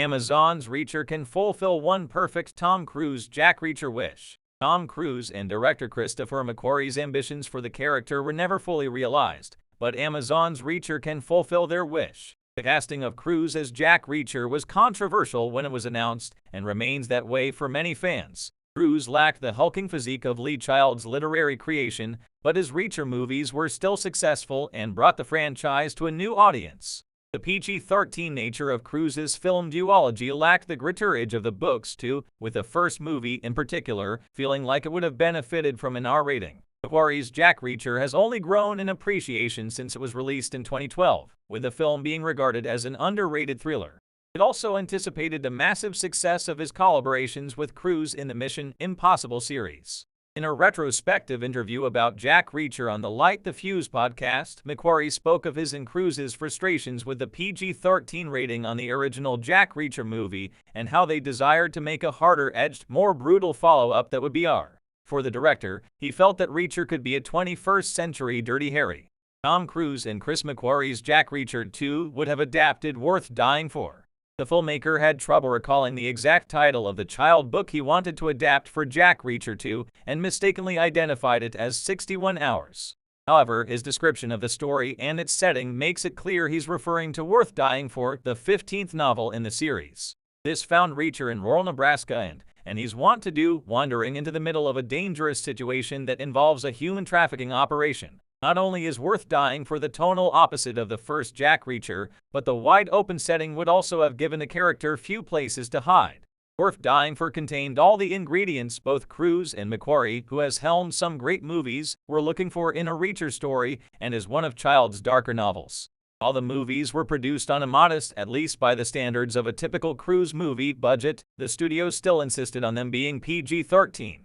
Amazon's Reacher can fulfill one perfect Tom Cruise Jack Reacher wish. Tom Cruise and director Christopher McQuarrie's ambitions for the character were never fully realized, but Amazon's Reacher can fulfill their wish. The casting of Cruise as Jack Reacher was controversial when it was announced, and remains that way for many fans. Cruise lacked the hulking physique of Lee Child's literary creation, but his Reacher movies were still successful and brought the franchise to a new audience. The PG-13 nature of Cruise's film duology lacked the grittier edge of the books too, with the first movie in particular feeling like it would have benefited from an R rating. McQuarrie's Jack Reacher has only grown in appreciation since it was released in 2012, with the film being regarded as an underrated thriller. It also anticipated the massive success of his collaborations with Cruise in the Mission Impossible series. In a retrospective interview about Jack Reacher on the Light the Fuse podcast, McQuarrie spoke of his and Cruise's frustrations with the PG-13 rating on the original Jack Reacher movie and how they desired to make a harder-edged, more brutal follow-up that would be R. For the director, he felt that Reacher could be a 21st-century Dirty Harry. Tom Cruise and Chris McQuarrie's Jack Reacher 2 would have adapted Worth Dying For. The filmmaker had trouble recalling the exact title of the child book he wanted to adapt for Jack Reacher 2 and mistakenly identified it as 61 Hours. However, his description of the story and its setting makes it clear he's referring to Worth Dying For, the 15th novel in the series. This found Reacher in rural Nebraska and he's wandering into the middle of a dangerous situation that involves a human trafficking operation. Not only is Worth Dying For the tonal opposite of the first Jack Reacher, but the wide-open setting would also have given the character few places to hide. Worth Dying For contained all the ingredients both Cruise and McQuarrie, who has helmed some great movies, were looking for in a Reacher story and is one of Child's darker novels. All the movies were produced on a modest, at least by the standards of a typical Cruise movie, budget. The studio still insisted on them being PG-13.